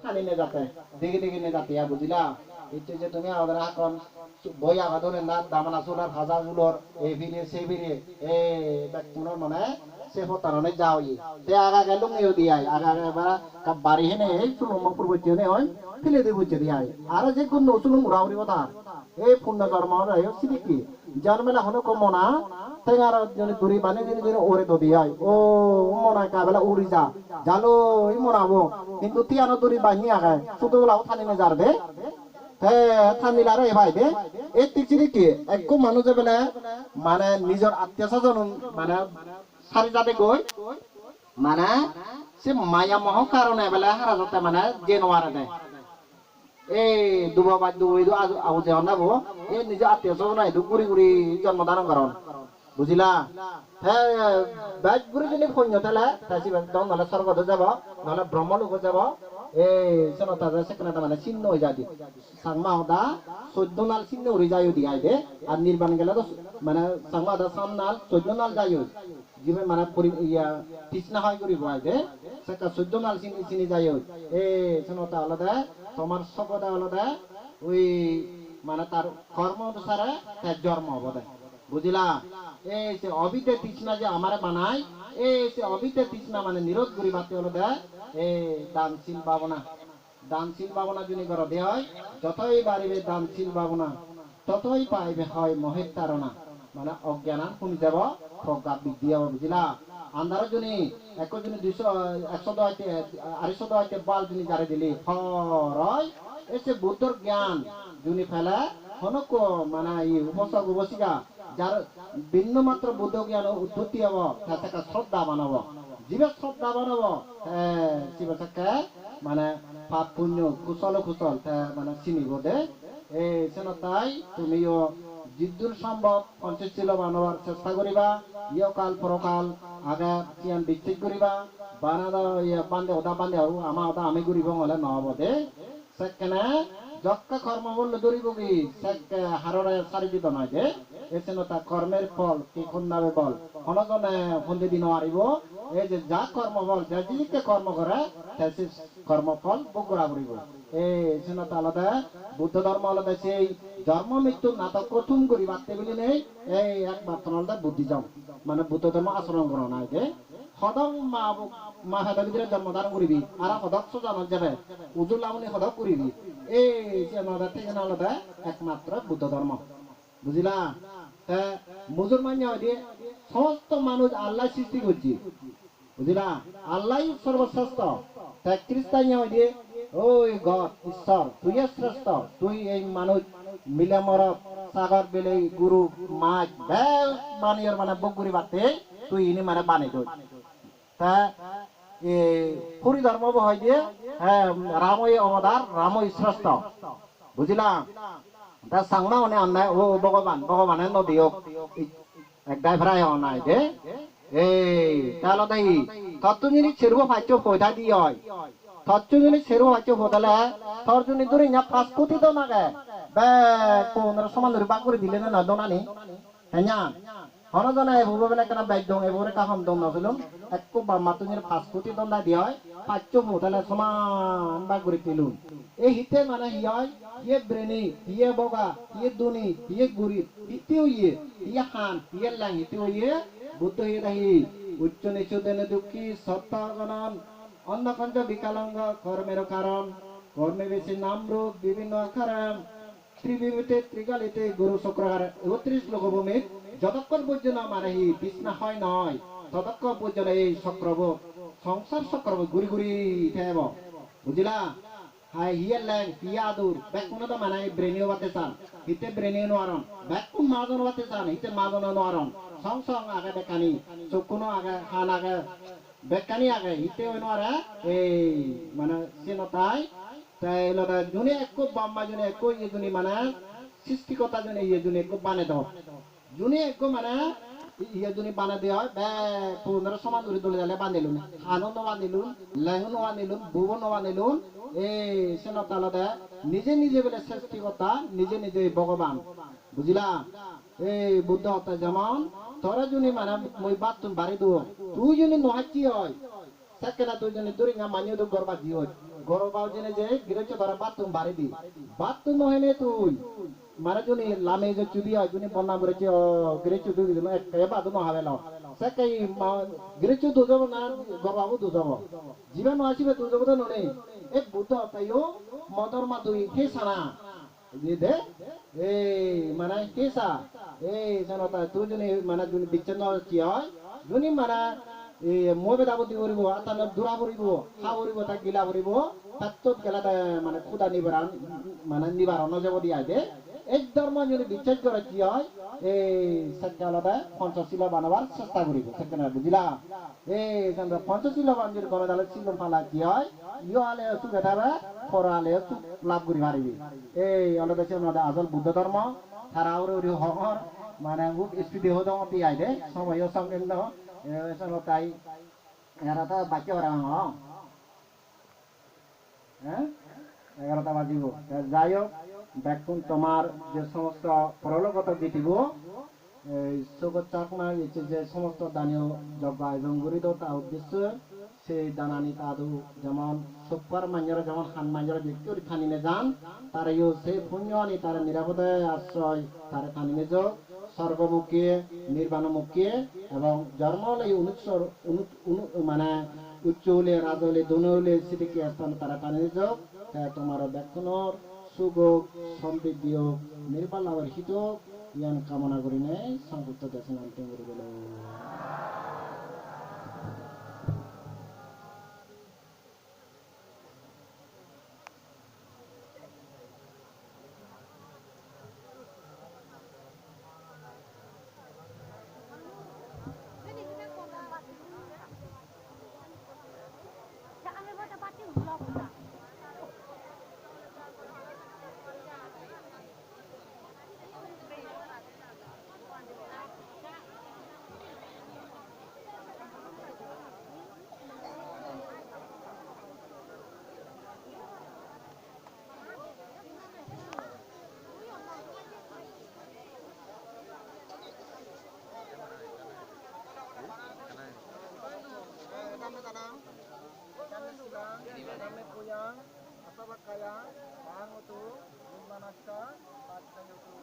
Thani নে যাতে দেখি দেখি নে যাতে বুঝিলা ইচ্ছে যে তুমি আমাদের এখন বই আগাদনের না দামানা চুলার ভাজা চুলর এই ভিড়ে সেই ভিড়ে এ ব্যক্তির মানে সে হতারণে যাওই তে আগা গেল নিও দিয়াই আগা এবার বাড়ি হেনে এই চুলুম পূর্বচ্য নে হয় ফেলে দিয়ে বুঝছে দিয়াই আর যে কোন চুলুম উড়াউড়ি কথা এই পূর্ণ জন্ম হয় সিদিকি জন্মেলা হলো কমনা তেঙ্গার জনে দূরি বানে জনে ওরে তো দিয়াই ও মনা কাবেলা উড়ি যা জালো ই মনাবো কিন্তু তিয়ানো দূরি বাহি আগে শুধু লাও থানিনে যারবে থানিলারে ভাই দে এই তিচিরি কি একো মানুষ বেলা মানে নিজের আত্মীয় স্বজন মানে সারি যাতে গই মানে সে মায়া মোহ কারণে বেলা হারা যাতে মানে যে নোয়ারে দেয় এই দুবা বাদ দুবই দু আউ যে নাবো এই নিজে আত্মীয় স্বজন আইদু গুড়ি গুড়ি জন্ম ধারণ করন বুঝিলা হ্যাঁ ব্যাগ গুড়ি যদি ফোন তাহলে তাসি দম নালে স্বর্গতে যাব নালে ব্রহ্মলোক যাব এই সনতা সেখানে মানে চিহ্ন হয়ে যায় সাংমা দা 14 নাল চিহ্ন উড়ে যায় দিয়াই দে আর নির্বাণ গেলে তো মানে সাংমা দা সামনাল 14 নাল যায় জিবে মানে ইয়া তৃষ্ণা হয় করি বয় দে সেটা 14 নাল চিনি চিনি যায় এই সনতা আলাদা তোমার সবদা আলাদা ওই মানে তার কর্ম অনুসারে তার জন্ম হবে বুঝিলা এই যে অবিতে তৃষ্ণা যে আমারে বানায় এই যে অবিতে তৃষ্ণা মানে নিরোধ করি বাতে হলো দেয় এই দানশীল ভাবনা যিনি গড় দেয় যতই বাড়িবে দানশীল ভাবনা ততই পাইবে হয় মোহের তারা মানে অজ্ঞান কমে যাব প্রজ্ঞা বৃদ্ধি হবে বুঝিলা আন্ধার জনী একজনী 200 বাল যিনি জারে দিলি হয় এসে বুদ্ধর জ্ঞান যিনি ফেলে হনক মানে উপসর্গ বসিকা যার ভিন্ন মাত্র বুদ্ধ জ্ঞান উৎপত্তি হব তাকে শ্রদ্ধা বানাব জীবে শ্রদ্ধা বানাব শিবকে মানে পাপ পুণ্য কুশল মানে চিনিব দে এই সেন তাই তুমিও জিদ্দুর সম্ভব পঞ্চশীল বানাবার চেষ্টা করিবা ইয়কাল পরকাল আগে চিয়ান বিচ্ছিক করিবা বানাদা বান্ধে ওদা বান্ধে আমা ওদা আমি করিব হলে নহব দে সেখানে যক্কা কর্ম বললে দৌড়িব কি সেকে হাররে সারি দিত নয় যে এসেন তা কর্মের ফল কি খুন্দাবে বল অনজনে সন্ধি দিন আরিব এই যে যা কর্ম বল যা যিকে কর্ম করে সে কর্মফল বগুড়া করিব এই এসেন তা আলাদা বুদ্ধ ধর্ম আলাদা সেই জন্ম মৃত্যু নাটক প্রথম করি বাড়তে বলি নেই এই একমাত্র আলাদা বুদ্ধি যাও মানে বুদ্ধ ধর্ম আচরণ করা নাই যে সদং মা হেদার ভিতরে জন্ম ধারণ করিবি আর সদক জানার যাবে উজুল আমনি সদক করিবি এই যে আলাদা থেকে আলাদা একমাত্র বুদ্ধ ধর্ম বুঝিলা মুসলমান দিয়ে সমস্ত মানুষ আল্লাহ সৃষ্টি করছি বুঝিলা আল্লাহ সর্বশ্রেষ্ঠ খ্রিস্টান দিয়ে ওই গড ঈশ্বর তুই শ্রেষ্ঠ তুই এই মানুষ মিলে মরত সাগর বেলে গুরু মাছ বেল বানিয়ে মানে বগুড়ি বাতে তুই ইনি মানে বানিয়ে দই তা পুরী ধর্ম হয় দিয়ে হ্যাঁ রামই অবতার রামই শ্রেষ্ঠ বুঝিলা তা সাংনা মানে আন্নায় ও ভগবানের নদী হোক এক ড্রাইভারাই নাই দে এই তাহলে তাই তত্ত্বজনী ছেড়ব পাইছ পয়সা দিয়ে হয় তত্ত্বজনী ছেড়ব পাইছ হোদালে তোর জন্য ধরে না 5 কোটি তো নাগে বে 15 সমান ধরে বাক করে দিলে না দোনানি হ্যাঁ হনজনে ভুব বেলা কেন বাইক দং এবারে কাহম দং নছিলুম একো মাতুজের 5 কোটি দণ্ডা দিয়া হয় 5 হোদালে সমান বাক করে দিলুম এই হিতে মানে ইয়ে ব্রেনি ইয়ে বগা ইয়ে দুনি ইয়ে গুরি ইতেও ইয়ে খান ইয়ে লাং ইতেও ইয়ে বুদ্ধ ইয়ে দাহি উচ্চ নিচু দেনে দুঃখী সত্তাগণন অন্নকঞ্চ বিকালাঙ্গ কর্মের কারণ কর্মে বেশি নামরূপ বিভিন্ন আকারাম ত্রিবিমিতে ত্রিকালিতে গুরু শুক্রবার 31 লোকভূমি যতক্ষণ পর্যন্ত মানে বিষ্ণা হয় নয় ততক্ষণ পর্যন্ত এই চক্রব সংসার চক্রব ঘুরি ঘুরি থাকব বুঝিলা হাই হিয়ার ল্যাং হিয়াদুর ব্যাকুন তো মানে ব্রেনিও বাতে চান হিতে ব্রেনিও নোয়ারন ব্যাকুন মাজন বাতে চান হিতে মাজন নোয়ারন সং সং আগে বেকানি চকুনো আগে খান আগে বেকানি আগে হিতে ওই নোয়ারা এই মানে সিনতাই তাই লদা জুনে একো বাম্মা জুনে একো ইয়ে জুনি মানে সৃষ্টিকতা জুনে ইয়ে জুনে একো বানে দাও জুনে একো মানে ইয়ে জুনি বানা দেওয়া হয় বে 15 সমান ধরে দলে দলে বাঁধিলুন হানো বাঁধিলুন লেঙ্গনো বাঁধিলুন ভুবনো বাঁধিলুন এই সেনতালদে নিজে নিজে বলে সৃষ্টিকর্তা নিজে নিজে ভগবান বুঝিলা এই বুদ্ধ হতা যেমন তোরা জুনি মানে মই বাত তুমি বাড়ি দো তুই জুনি নহাচি হয় সেকেনা তুই জুনি দূরে না মানিয়ে দো গরবা দি হয় গরো বাউ জেনে যে গিরেছো ধরা বাতুম বাড়ি দি বাতুম হইনে তুই মানে জুনি লামে যে চুদি হয় জুনি বন্না বরেছে গিরেছো দুই দিন এক বাদু ন হাবেল সেকাই গিরেছো দু যাব না গরবাবু দু যাব জীবন আসিবে দু যাব তো ননে এক বুদ্ধ তাইও মদর মা দুই হে সানা দে এই মানে কেসা এই জানতা তুই জুনি মানে জুনি বিচ্ছিন্ন কি হয় জুনি মানে এই মবে দাবো দি বরিব আতান দুরা বরিব হা বরিব তা গিলা বরিব তাত্তত গেলা মানে খুদা নিবারণ মানে নিবারণ যাব দিয়া দে এক ধর্ম যদি বিশ্বাস করে কি হয় এই সজ্ঞালতা পঞ্চশীল বানাবার চেষ্টা করিব সেখানে বুঝিলা এই জানতা পঞ্চশীল বান যদি গমে দালে শিলম ফালা কি হয় ইয় আলে সুখে থাকবে পর আলে সুখ লাভ করি পারিবি এই অলদা সে আসল বুদ্ধ ধর্ম তারা ওরে হহর মানে খুব স্পিডে হতো অতি আই দে সময় সঙ্গে তাই এরা তো বাকি ওরা হ্যাঁ 11টা বাজিব যাই হোক দেখুন তোমার যে সমস্ত প্রলোকতা দিতিব এই জগৎ চাকমা যে সমস্ত দানীয় যজ্ঞ এবং গরিত তা উদ্দেশ্য সেই দানানি তাদু যেমন সুপার মাঞ্জরা যেমন হান মাঞ্জরা ব্যক্তি খানিনে যান তার সেই পুণ্যনি তার নিরাপদে আশ্রয় তার খানিনে যোগ স্বর্গমুখী নির্বাণমুখী এবং জন্মলে মানে উচ্চ হলে রাজ হলে দোনো হলে সেদিকে স্থান তারা খানিনে যোগ তোমার দেখুনর সুযোগ সমৃদ্ধি নির্বাণ লাভের হিত ইয়ান কামনা করি নাই সংযুক্ত দেশে নামতে করে গেল Kami puyang, asabat kaya, bahang utu, limanasya, pati kayo utu.